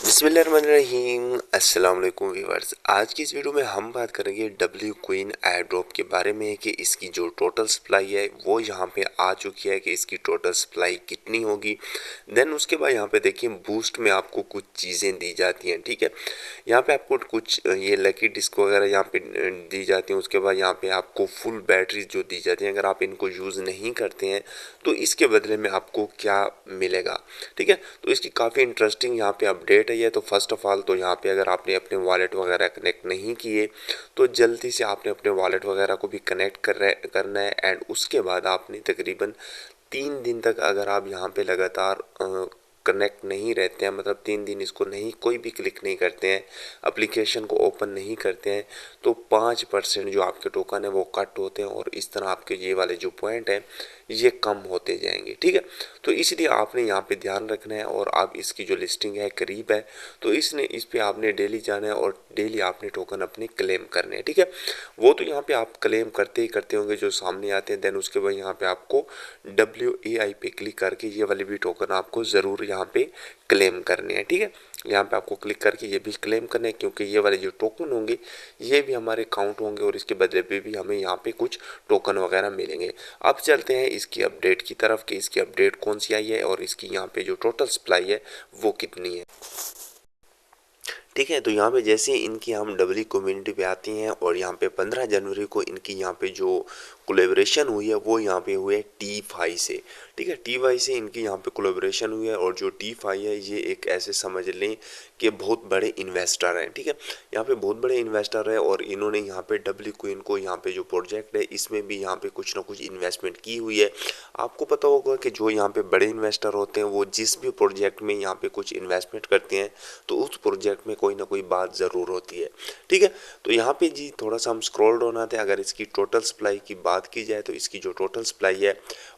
बिस्मिल्लाहिर्रहमानिर्रहीम। अस्सलाम वालेकुम व्यूअर्स। आज की इस वीडियो में हम बात करेंगे डब्ल्यू क्वीन एयर ड्रॉप के बारे में कि इसकी जो टोटल सप्लाई है वो यहाँ पे आ चुकी है कि इसकी टोटल सप्लाई कितनी होगी। देन उसके बाद यहाँ पे देखिए बूस्ट में आपको कुछ चीज़ें दी जाती हैं, ठीक है। यहाँ पे आपको कुछ ये लकी डिस्क वगैरह यहाँ पे दी जाती हैं। उसके बाद यहाँ पे आपको फुल बैटरी जो दी जाती हैं, अगर आप इनको यूज़ नहीं करते हैं तो इसके बदले में आपको क्या मिलेगा, ठीक है। तो इसकी काफ़ी इंटरेस्टिंग यहाँ पे अपडेट है ये। तो फर्स्ट ऑफ ऑल तो यहाँ पे अगर आपने अपने वॉलेट वगैरह कनेक्ट नहीं किए तो जल्दी से आपने अपने वॉलेट वगैरह को भी कनेक्ट करना है। एंड उसके बाद आपने तकरीबन 3 दिन तक अगर आप यहाँ पे लगातार कनेक्ट नहीं रहते हैं, मतलब 3 दिन इसको नहीं कोई भी क्लिक नहीं करते हैं, एप्लीकेशन को ओपन नहीं करते हैं, तो 5% जो आपके टोकन है वो कट होते हैं और इस तरह आपके ये वाले जो पॉइंट हैं ये कम होते जाएंगे, ठीक है। तो इसलिए आपने यहाँ पे ध्यान रखना है। और आप इसकी जो लिस्टिंग है करीब है तो इस पे आपने डेली जाना है और डेली आपने टोकन अपने क्लेम करने हैं, ठीक है। वो तो यहाँ पे आप क्लेम करते ही करते होंगे जो सामने आते हैं। देन उसके बाद यहाँ पे आपको WAI पे क्लिक करके ये वाले भी टोकन आपको ज़रूर यहाँ पे क्लेम करने हैं, ठीक है। यहाँ पे आपको क्लिक करके ये भी क्लेम करने हैं क्योंकि ये वाले जो टोकन होंगे ये भी हमारे काउंट होंगे और इसके बदले पे भी हमें यहाँ पे कुछ टोकन वगैरह मिलेंगे। अब चलते हैं इसकी अपडेट की तरफ कि इसकी अपडेट कौन सी आई है और इसकी यहाँ पे जो टोटल सप्लाई है वो कितनी है, ठीक है। तो यहाँ पे जैसे इनकी हम डब्ल्यू कम्युनिटी पे आती हैं और यहाँ पे 15 जनवरी को इनकी यहाँ पे जो कोलेब्रेशन हुई है वो यहाँ पे हुई है T5 से, ठीक है। T5 से इनकी यहाँ पे कोलेब्रेशन हुई है और जो T5 है ये एक ऐसे समझ लें कि बहुत बड़े इन्वेस्टर हैं, ठीक है। यहाँ पे बहुत बड़े इन्वेस्टर है और इन्होंने यहाँ पे डब्ल्यू क्वीन को यहाँ पे जो प्रोजेक्ट है इसमें भी यहाँ पे कुछ ना कुछ इन्वेस्टमेंट की हुई है। आपको पता होगा कि जो यहाँ पे बड़े इन्वेस्टर होते हैं वो जिस भी प्रोजेक्ट में यहाँ पे कुछ इन्वेस्टमेंट करते हैं तो उस प्रोजेक्ट में कोई ना कोई बात ज़रूर होती है, ठीक है। तो यहाँ पे जी थोड़ा सा हम स्क्रॉल डाउन आते हैं। अगर इसकी टोटल सप्लाई की बात की जाए तो इसकी जो टोटल सप्लाई है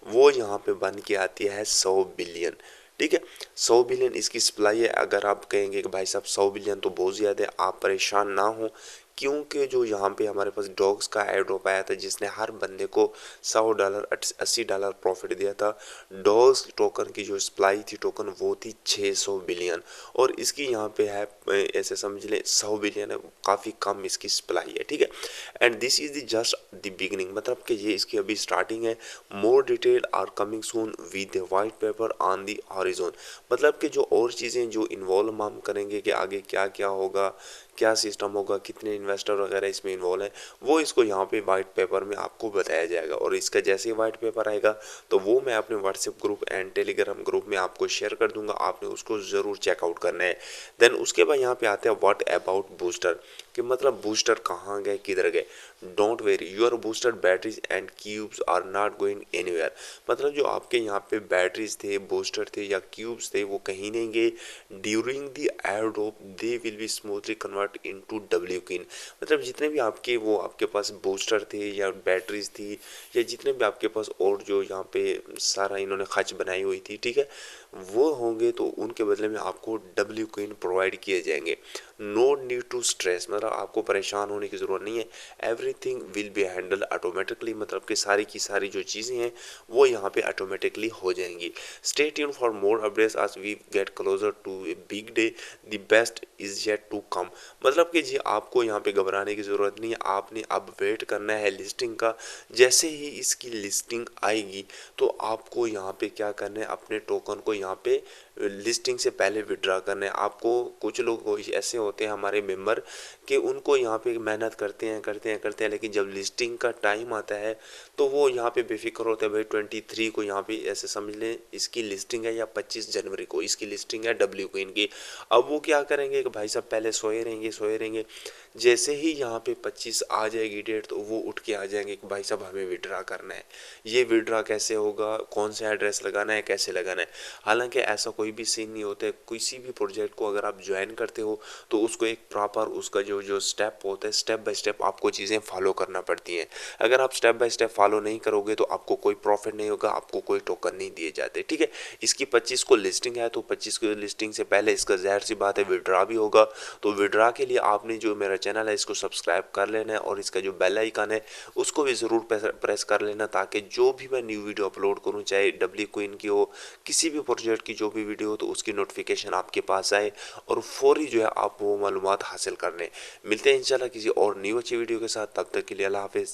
वो यहाँ पे बन के आती है 100 बिलियन, ठीक है। 100 बिलियन इसकी सप्लाई है। अगर आप कहेंगे कि भाई साहब 100 बिलियन तो बहुत ज़्यादा है, आप परेशान ना हो क्योंकि जो यहाँ पे हमारे पास डॉग्स का एयर ड्रॉप आया था जिसने हर बंदे को $100 $80 प्रॉफिट दिया था। डॉग्स टोकन की जो सप्लाई थी टोकन वो थी 600 बिलियन और इसकी यहाँ पे है ऐसे समझ लें 100 बिलियन है, काफ़ी कम इसकी सप्लाई है, ठीक है। And this is the just the beginning, मतलब कि ये इसकी अभी स्टार्टिंग है। More detail are coming soon with the white paper on the horizon, मतलब कि जो और चीज़ें जो इन्वॉल्व हम करेंगे कि आगे क्या क्या होगा, क्या सिस्टम होगा, कितने इन्वेस्टर वगैरह इसमें इन्वॉल्व हैं, वो इसको यहाँ पे वाइट पेपर में आपको बताया जाएगा। और इसका जैसे ही वाइट पेपर आएगा तो वो मैं अपने WhatsApp group and Telegram group में आपको शेयर कर दूंगा, आपने उसको ज़रूर चेकआउट करना है। देन उसके बाद यहाँ पे आते हैं व्हाट अबाउट बूस्टर, कि मतलब बूस्टर कहाँ गए, किधर गए। Don't worry, your booster batteries and cubes are not going anywhere, मतलब जो आपके यहाँ पे बैटरीज थे, बूस्टर थे या क्यूब्स थे वो कहीं नहीं गए। During the air drop they will be smoothly convert into W queen, मतलब जितने भी आपके वो आपके पास बूस्टर थे या बैटरीज थी या जितने भी आपके पास और जो यहाँ पे सारा इन्होंने खर्च बनाई हुई थी, ठीक है, वो होंगे तो उनके बदले में आपको डब्ल्यू क्वीन प्रोवाइड किए जाएंगे। नो नीड टू स्ट्रेस, मतलब आपको परेशान होने की ज़रूरत नहीं है। Everything will be handle automatically, मतलब कि सारी की सारी जो चीज़ें हैं वो यहाँ पे ऑटोमेटिकली हो जाएंगी। Stay tune for more updates as we get closer to a big day, the best is yet to come, मतलब कि जी आपको यहाँ पे घबराने की ज़रूरत नहीं है, आपने अब वेट करना है लिस्टिंग का। जैसे ही इसकी लिस्टिंग आएगी तो आपको यहाँ पे क्या करना है, अपने टोकन को यहाँ पे लिस्टिंग से पहले विड्रा करना है। आपको कुछ लोग ऐसे होते हैं हमारे मेंबर कि उनको यहाँ पे मेहनत करते हैं लेकिन जब लिस्टिंग का टाइम आता है तो वो यहाँ पे बेफिक्र होते हैं। भाई 23 को यहाँ पे ऐसे समझ लें इसकी लिस्टिंग है या 25 जनवरी को इसकी लिस्टिंग है डब्ल्यू क्वीन की। अब वो क्या करेंगे कि भाई साहब पहले सोए रहेंगे, जैसे ही यहाँ पे 25 आ जाएगी डेट तो वो उठ के आ जाएंगे कि भाई साहब हमें विड्रा करना है। ये विड्रा कैसे होगा, कौन सा एड्रेस लगाना है, कैसे लगाना है। हालांकि ऐसा कोई भी सीन नहीं होता है। किसी भी प्रोजेक्ट को अगर आप ज्वाइन करते हो तो उसको एक प्रॉपर उसका जो जो स्टेप होता है, स्टेप बाय स्टेप आपको चीज़ें फॉलो करना पड़ती हैं। अगर आप स्टेप बाय स्टेप फॉलो नहीं करोगे तो आपको कोई प्रॉफिट नहीं होगा, आपको कोई टोकन नहीं दिए जाते, ठीक है। इसकी 25 को लिस्टिंग है तो 25 को लिस्टिंग से पहले इसका ज़ाहिर सी बात है विड्रा भी होगा। तो विड्रा के लिए आपने जो मेरा चैनल है इसको सब्सक्राइब कर लेना है और इसका जो बेल आइकन है उसको भी ज़रूर प्रेस कर लेना ताकि जो भी मैं न्यू वीडियो अपलोड करूँ, चाहे डब्ल्यू क्वीन की हो, किसी भी प्रोजेक्ट की जो भी वीडियो हो तो उसकी नोटिफिकेशन आपके पास आए और फौरी जो है आप वो मालूमात हासिल कर लें। मिलते हैं इंशाल्लाह किसी और न्यू अच्छी वीडियो के साथ, तब तक के लिए अल्लाह हाफिज़।